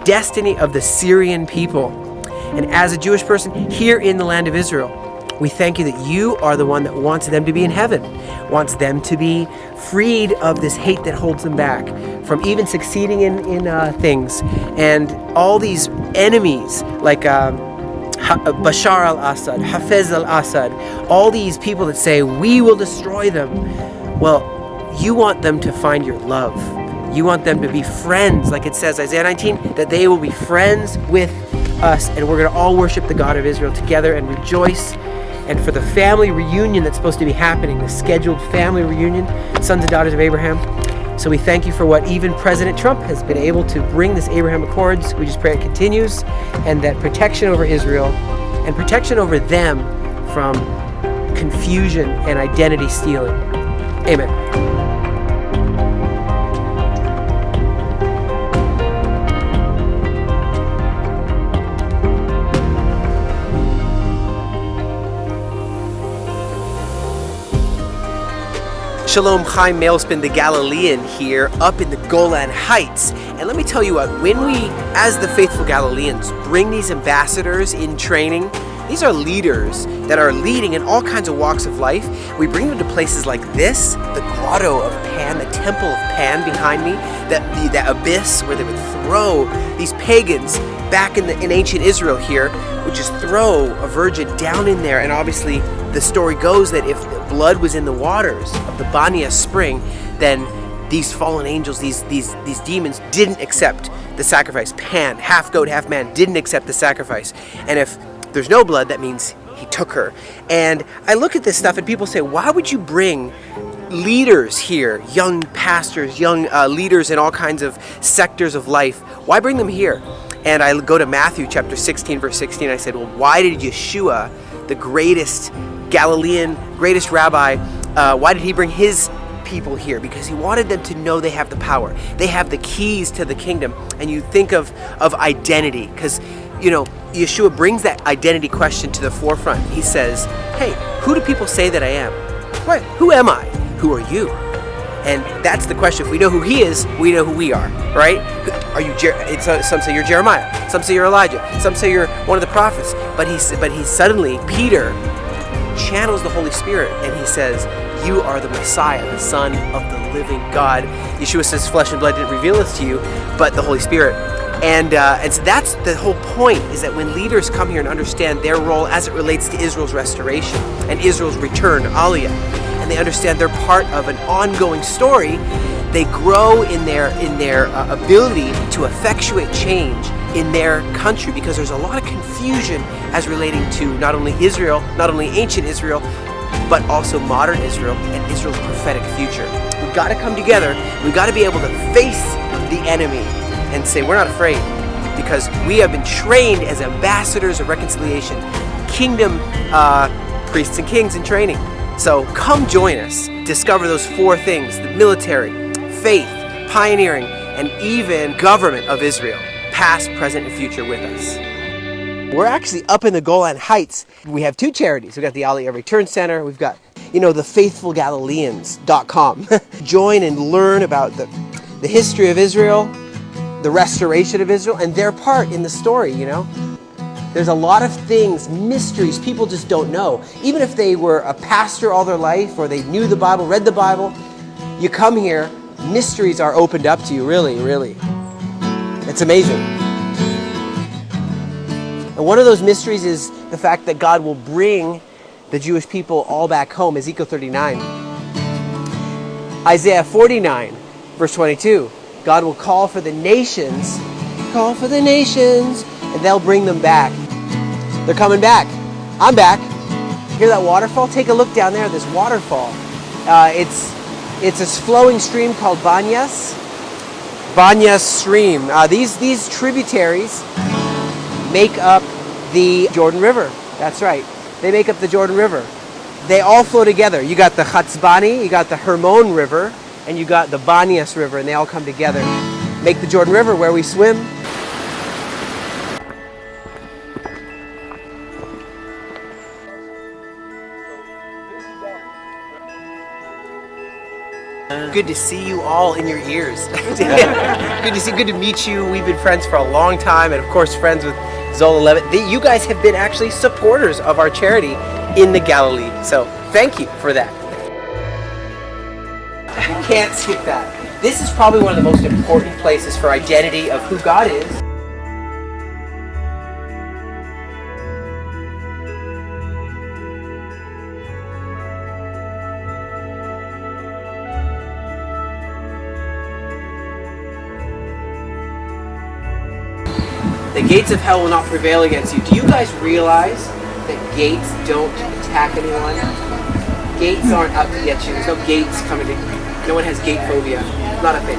destiny of the Syrian people. And as a Jewish person here in the land of Israel, we thank you that you are the one that wants them to be in heaven, wants them to be freed of this hate that holds them back from even succeeding in things. And all these enemies like Bashar al-Assad, Hafez al-Assad, all these people that say, we will destroy them. Well, you want them to find your love. You want them to be friends, like it says, Isaiah 19, that they will be friends with us, and we're going to all worship the God of Israel together and rejoice. And for the family reunion that's supposed to be happening, the scheduled family reunion, sons and daughters of Abraham. So we thank you for what even President Trump has been able to bring, this Abraham Accords. We just pray it continues, and that protection over Israel and protection over them from confusion and identity stealing. Amen. Shalom, Chaim Mailspin, the Galilean here, up in the Golan Heights. And let me tell you what, when we, as the faithful Galileans, bring these ambassadors in training, these are leaders that are leading in all kinds of walks of life. We bring them to places like this, the grotto of Pan, the temple of Pan behind me, that abyss where they would throw these pagans back in ancient Israel here, would just throw a virgin down in there. And obviously the story goes that if the blood was in the waters of the Banya spring, then these fallen angels, these demons didn't accept the sacrifice. Pan, half goat, half man, didn't accept the sacrifice. And if there's no blood, that means he took her. And I look at this stuff and people say, why would you bring leaders here, young pastors, young leaders in all kinds of sectors of life? Why bring them here? And I go to Matthew chapter 16, verse 16. I said, well, why did Yeshua, the greatest Galilean, greatest rabbi, why did he bring his people here? Because he wanted them to know they have the power. They have the keys to the kingdom. And you think of identity, because, you know, Yeshua brings that identity question to the forefront. He says, hey, who do people say that I am? What? Who am I? Who are you? And that's the question. If we know who he is, we know who we are, right? Are you? Some say you're Jeremiah. Some say you're Elijah. Some say you're one of the prophets. But he suddenly, Peter channels the Holy Spirit and he says, you are the Messiah, the Son of the living God. Yeshua says, flesh and blood didn't reveal this to you, but the Holy Spirit. And so that's the whole point, is that when leaders come here and understand their role as it relates to Israel's restoration and Israel's return, Aliyah, and they understand they're part of an ongoing story, they grow in their ability to effectuate change in their country, because there's a lot of confusion as relating to not only Israel, not only ancient Israel, but also modern Israel and Israel's prophetic future. We've got to come together. We've got to be able to face the enemy and say, we're not afraid, because we have been trained as ambassadors of reconciliation, kingdom priests and kings in training. So come join us. Discover those four things: the military, faith, pioneering, and even government of Israel, past, present, and future with us. We're actually up in the Golan Heights. We have two charities. We've got the Aliyah Return Center. We've got, the faithfulgalileans.com. Join and learn about the history of Israel, the restoration of Israel, and their part in the story, There's a lot of things, mysteries, people just don't know. Even if they were a pastor all their life, or they knew the Bible, read the Bible, you come here, mysteries are opened up to you, really, really. It's amazing. And one of those mysteries is the fact that God will bring the Jewish people all back home, Ezekiel 39. Isaiah 49, verse 22, God will call for the nations, and they'll bring them back. They're coming back. I'm back. Hear that waterfall? Take a look down there, this waterfall. It's a flowing stream called Banyas stream. These tributaries make up the Jordan River. That's right. They make up the Jordan River. They all flow together. You got the Chatzbani, you got the Hermon River, and you got the Banyas River, and they all come together. Make the Jordan River where we swim. Good to see you all in your ears. Good to meet you. We've been friends for a long time, and of course friends with Zola Levitt. You guys have been actually supporters of our charity in the Galilee. So thank you for that. You can't skip that. This is probably one of the most important places for identity of who God is. The gates of hell will not prevail against you. Do you guys realize that gates don't attack anyone? Gates aren't out to get you. There's no gates coming to you. No one has gate phobia. Not a thing.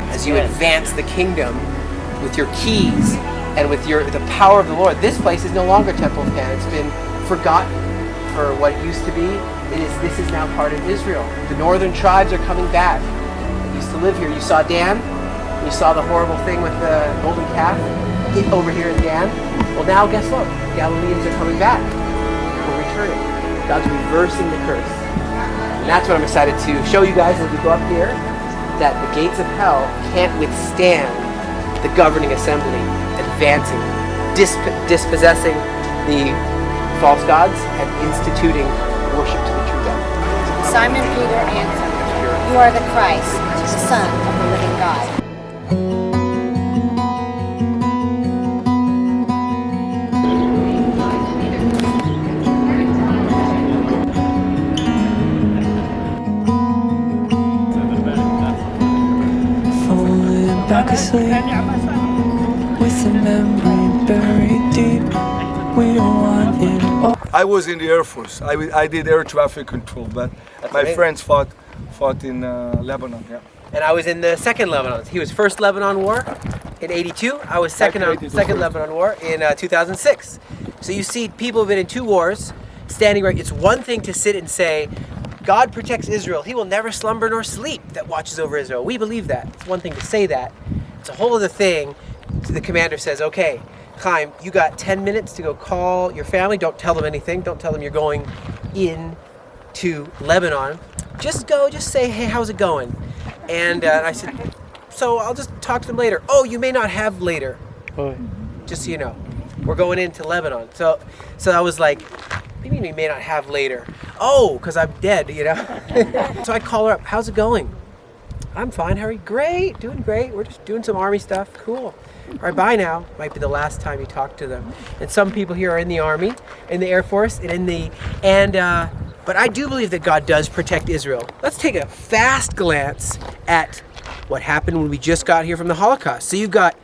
As you advance the kingdom with your keys and with the power of the Lord, this place is no longer Temple of Pan. It's been forgotten for what it used to be. This is now part of Israel. The northern tribes are coming back. They used to live here. You saw Dan. You saw the horrible thing with the golden calf over here in Dan. Well, now guess what? Galileans are coming back. We're returning. God's reversing the curse. And that's what I'm excited to show you guys as we go up here, that the gates of hell can't withstand the governing assembly advancing, dispossessing the false gods and instituting worship to the true God. Simon Peter answered, "You are the Christ, the Son of the living God." Back asleep, with a memory buried deep. We don't want it all. I was in the Air Force. I did air traffic control, but my friends fought in Lebanon. Yeah. And I was in the second Lebanon. He was first Lebanon War in '82. I was second Lebanon War in 2006. So you see, people have been in two wars, standing right. It's one thing to sit and say, God protects Israel. He will never slumber nor sleep that watches over Israel. We believe that. It's one thing to say that. It's a whole other thing. The commander says, okay, Chaim, you got 10 minutes to go call your family. Don't tell them anything. Don't tell them you're going in to Lebanon. Just go, just say, hey, how's it going? And I said, so I'll just talk to them later. Oh, you may not have later. Just so you know. We're going into Lebanon. So I was like, what do you mean we may not have later? Oh, because I'm dead, you know? So I call her up. How's it going? I'm fine, Harry. Great, doing great. We're just doing some Army stuff. Cool. All right, bye now. Might be the last time you talk to them. And some people here are in the Army, in the Air Force, but I do believe that God does protect Israel. Let's take a fast glance at what happened when we just got here from the Holocaust. So you've got,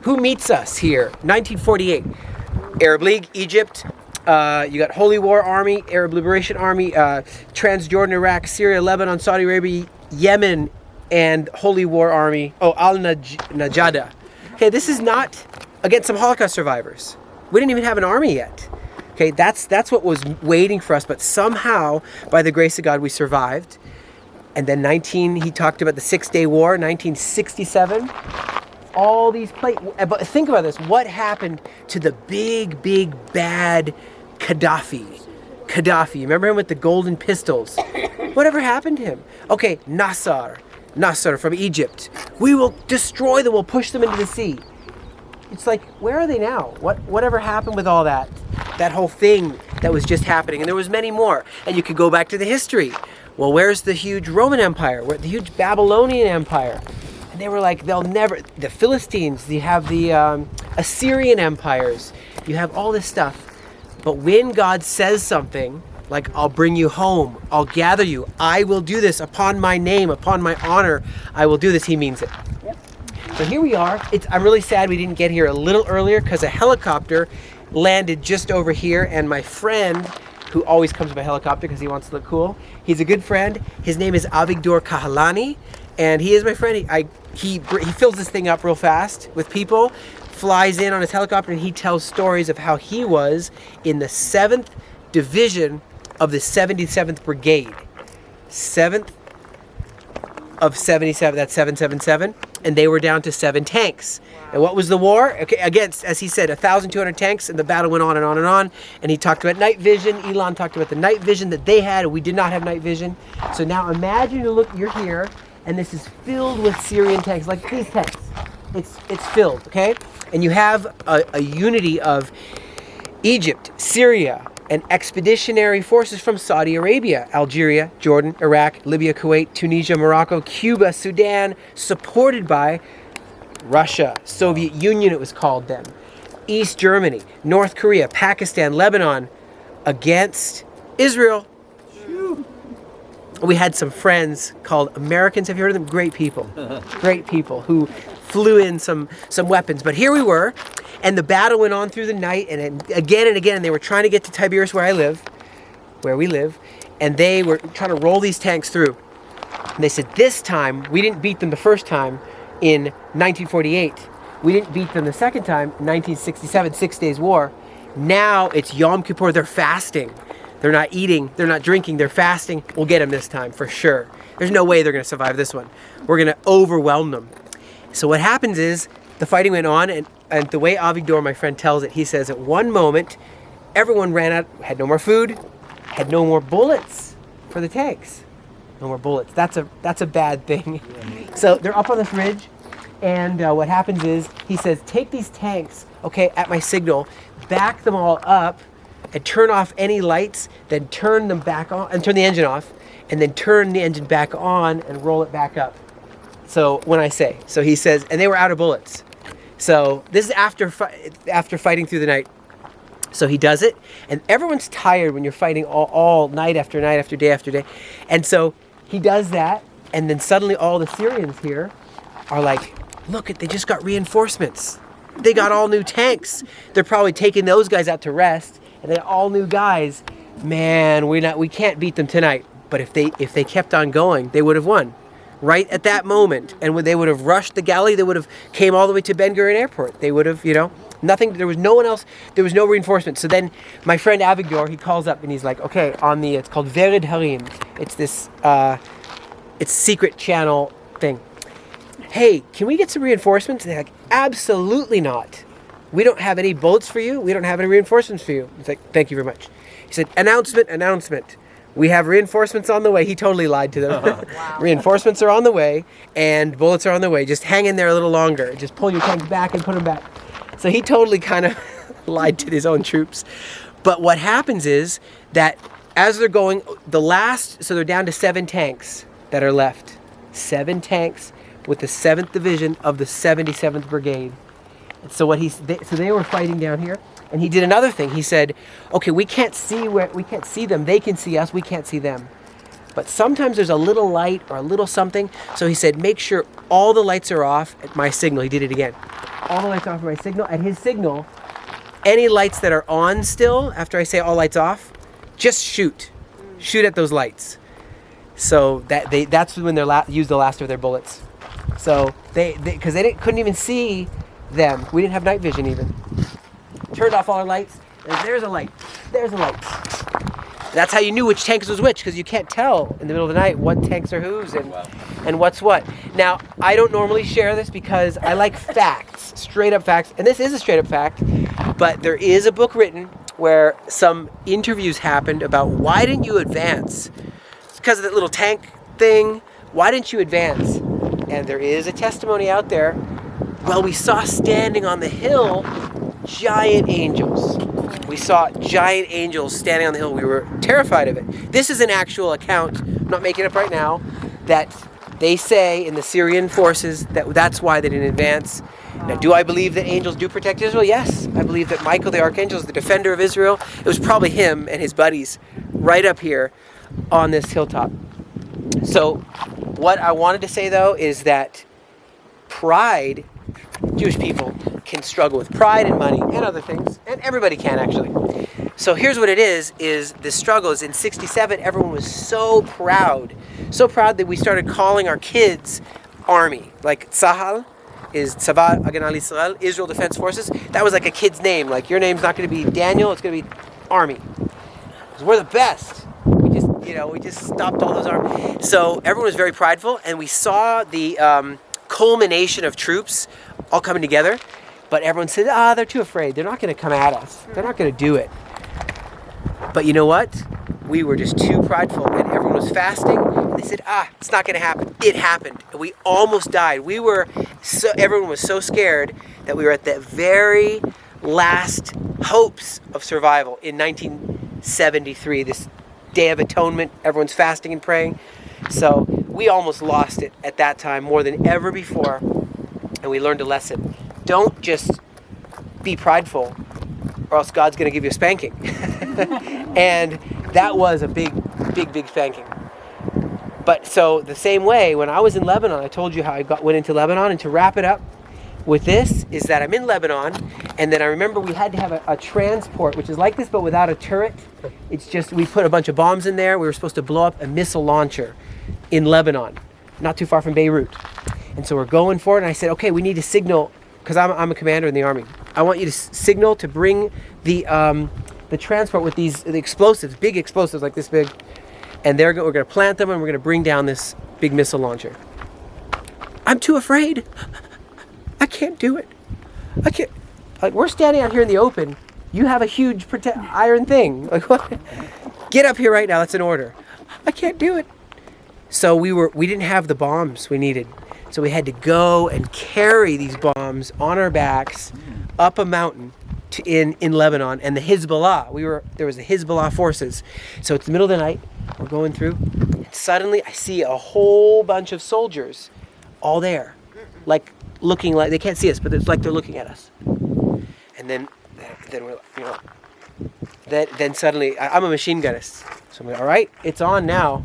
who meets us here? 1948, Arab League, Egypt. You got Holy War Army, Arab Liberation Army, Transjordan, Iraq, Syria, Lebanon, Saudi Arabia, Yemen, and Holy War Army. Oh, Al-Najada. Okay, this is not against some Holocaust survivors. We didn't even have an army yet. Okay, that's what was waiting for us, but somehow, by the grace of God, we survived. And then he talked about the 6-Day War, 1967. All these but think about this. What happened to the big, bad Gaddafi? Remember him with the golden pistols? Whatever happened to him? Okay, Nasser from Egypt. We will destroy them. We'll push them into the sea. It's like, where are they now? Whatever happened with all that? That whole thing that was just happening. And there was many more. And you could go back to the history. Well, where's the huge Roman Empire? Where's the huge Babylonian Empire? And they were like, the Philistines, you have the Assyrian empires, you have all this stuff. But when God says something, like, I'll bring you home, I'll gather you, I will do this upon my name, upon my honor, I will do this, he means it. Yep. So here we are. I'm really sad we didn't get here a little earlier because a helicopter landed just over here, and my friend, who always comes by helicopter because he wants to look cool, he's a good friend. His name is Avigdor Kahalani. And he is my friend. He fills this thing up real fast with people, flies in on his helicopter, and he tells stories of how he was in the 7th Division of the 77th Brigade. 7th of 77, that's 777. and they were down to 7 tanks. And what was the war? Okay, against, as he said, 1,200 tanks, and the battle went on and on and on. And he talked about night vision. Elon talked about the night vision that they had, and we did not have night vision. So now imagine you're here, and this is filled with Syrian tanks, like these tanks. It's filled, okay? And you have a unity of Egypt, Syria, and expeditionary forces from Saudi Arabia, Algeria, Jordan, Iraq, Libya, Kuwait, Tunisia, Morocco, Cuba, Sudan, supported by Russia, Soviet Union it was called then, East Germany, North Korea, Pakistan, Lebanon, against Israel. We had some friends called Americans. Have you heard of them? Great people. Great people who flew in some weapons. But here we were, and the battle went on through the night, and again, they were trying to get to Tiberias where we live, and they were trying to roll these tanks through. And they said, this time, we didn't beat them the first time in 1948. We didn't beat them the second time in 1967, 6 Days War. Now it's Yom Kippur, they're fasting. They're not eating, they're not drinking, they're fasting. We'll get them this time, for sure. There's no way they're gonna survive this one. We're gonna overwhelm them. So what happens is, the fighting went on, and the way Avigdor, my friend, tells it, he says at one moment, everyone ran out, had no more food, had no more bullets for the tanks. No more bullets. That's a bad thing. So they're up on this ridge, and what happens is, he says, take these tanks, okay, at my signal, back them all up, and turn off any lights, then turn them back on, and turn the engine off, and then turn the engine back on and roll it back up. So when I say, so he says, and they were out of bullets. So this is after fighting through the night. So he does it, and everyone's tired when you're fighting all night after day after day. And so he does that, and then suddenly all the Syrians here are like, look, they just got reinforcements. They got all new tanks. They're probably taking those guys out to rest, and they all new guys. Man, we can't beat them tonight. But if they kept on going, they would have won. Right at that moment, and when they would have rushed the Galilee, they would have came all the way to Ben Gurion Airport. They would have, nothing. There was no one else. There was no reinforcement. So then, my friend Avigdor, he calls up and he's like, "Okay, it's called Vered Harim. It's this, it's secret channel thing. Hey, can we get some reinforcements?" And they're like, "Absolutely not. We don't have any bullets for you. We don't have any reinforcements for you." He's like, "Thank you very much." He said, "Announcement. We have reinforcements on the way." He totally lied to them. Wow. Reinforcements are on the way, and bullets are on the way. Just hang in there a little longer. Just pull your tanks back and put them back. So he totally kind of lied to his own troops. But what happens is that as they're going, so they're down to 7 tanks that are left. 7 tanks with the 7th Division of the 77th Brigade. And so they were fighting down here. And he did another thing. He said, okay, we can't see them. They can see us. We can't see them. But sometimes there's a little light or a little something. So he said, make sure all the lights are off at my signal. He did it again. All the lights off at my signal. At his signal, any lights that are on still, after I say all lights off, just shoot. Shoot at those lights. So that's when they used the last of their bullets. So because they couldn't even see them. We didn't have night vision even. Turned off all our lights, and there's a light. That's how you knew which tanks was which, because you can't tell in the middle of the night what tanks are whose and what's what. Now, I don't normally share this because I like facts, straight up facts, and this is a straight up fact, but there is a book written where some interviews happened about why didn't you advance? It's because of that little tank thing. Why didn't you advance? And there is a testimony out there. Well, we saw standing on the hill giant angels. We saw giant angels standing on the hill. We were terrified of it. This is an actual account, I'm not making it up right now, that they say in the Syrian forces that's why they didn't advance. Now, do I believe that angels do protect Israel? Yes. I believe that Michael the Archangel is the defender of Israel. It was probably him and his buddies right up here on this hilltop. So what I wanted to say, though, is that pride, Jewish people can struggle with pride and money and other things, and everybody can actually. So here's what it is the struggle is in 67, everyone was so proud that we started calling our kids army. Like Tzahal is Tzava Haganah Yisrael, Israel Defense Forces. That was like a kid's name. Like your name's not going to be Daniel, it's going to be Army. Because we're the best. We just stopped all those armies. So everyone was very prideful, and we saw the culmination of troops all coming together. But everyone said, they're too afraid. They're not going to come at us. They're not going to do it. But you know what? We were just too prideful, and everyone was fasting. And they said, it's not going to happen. It happened. And we almost died. Everyone was so scared that we were at the very last hopes of survival in 1973, this Day of Atonement. Everyone's fasting and praying. So we almost lost it at that time more than ever before. And we learned a lesson. Don't just be prideful, or else God's going to give you a spanking. And that was a big spanking. But so the same way, when I was in Lebanon, I told you how I went into Lebanon. And to wrap it up with this is that I'm in Lebanon, and then I remember we had to have a transport, which is like this but without a turret. It's just we put a bunch of bombs in there. We were supposed to blow up a missile launcher in Lebanon, not too far from Beirut. And so we're going for it, and I said, okay, we need to signal, because I'm a commander in the army. I want you to signal to bring the transport with the explosives, big explosives like this big, and we're going to plant them, and we're going to bring down this big missile launcher. I'm too afraid. I can't do it. I can't. Like, we're standing out here in the open. You have a huge iron thing. Like, what? Get up here right now. That's an order. I can't do it. So we didn't have the bombs we needed. So we had to go and carry these bombs on our backs up a mountain in Lebanon. And the Hezbollah, there was the Hezbollah forces. So it's the middle of the night. We're going through. And suddenly I see a whole bunch of soldiers all there. Like, looking like, they can't see us, but it's like they're looking at us. And then we're, then suddenly, I'm a machine gunist. So I'm like, all right, it's on now.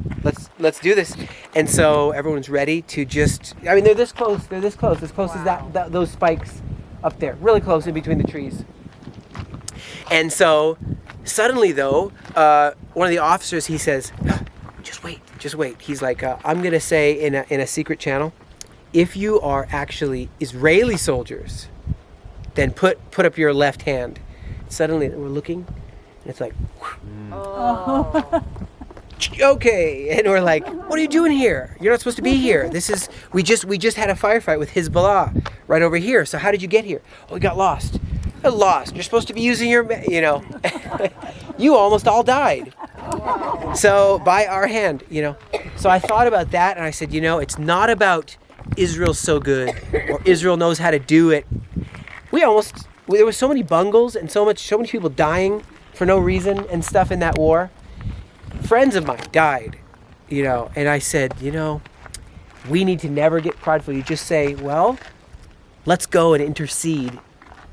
Let's do this. And so everyone's ready to they're this close, as that those spikes up there, really close in between the trees. And so suddenly though, one of the officers, he says, just wait. He's like, I'm gonna say in a secret channel, if you are actually Israeli soldiers, then put up your left hand. Suddenly we're looking, and it's like, okay, and we're like, what are you doing here? You're not supposed to be here. We just had a firefight with Hezbollah right over here. So how did you get here? Oh, we got lost. Lost. You're supposed to be using your, you almost all died. So by our hand, So I thought about that, and I said, it's not about Israel's so good or Israel knows how to do it. There was so many bungles and so many people dying for no reason and stuff in that war. Friends of mine died, and I said, we need to never get prideful. You just say, well, let's go and intercede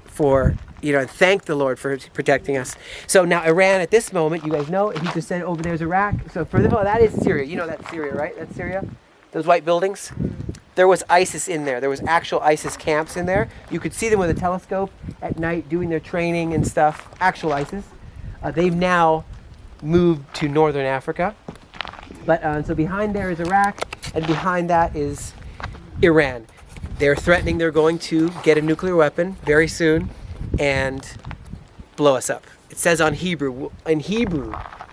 for, and thank the Lord for protecting us. So now Iran at this moment, you guys know, he just said over there's Iraq. So first of all, that is Syria. You know that's Syria, right? That's Syria? Those white buildings? There was ISIS in there. There was actual ISIS camps in there. You could see them with a telescope at night doing their training and stuff. Actual ISIS. They've now moved to northern Africa. But so behind there is Iraq, and behind that is Iran. They're threatening they're going to get a nuclear weapon very soon and blow us up. It says in Hebrew,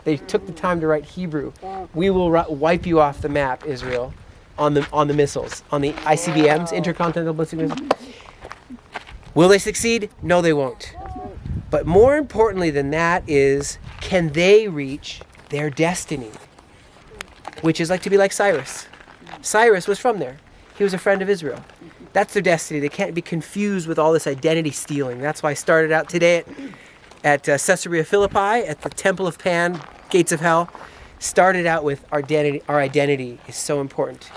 they took the time to write Hebrew. We will wipe you off the map, Israel. On the missiles, on the ICBMs, intercontinental ballistic missiles. Will they succeed? No, they won't. But more importantly than that is, can they reach their destiny? Which is to be like Cyrus. Cyrus was from there. He was a friend of Israel. That's their destiny. They can't be confused with all this identity stealing. That's why I started out today at Caesarea Philippi, at the Temple of Pan, Gates of Hell. Started out with our identity is so important.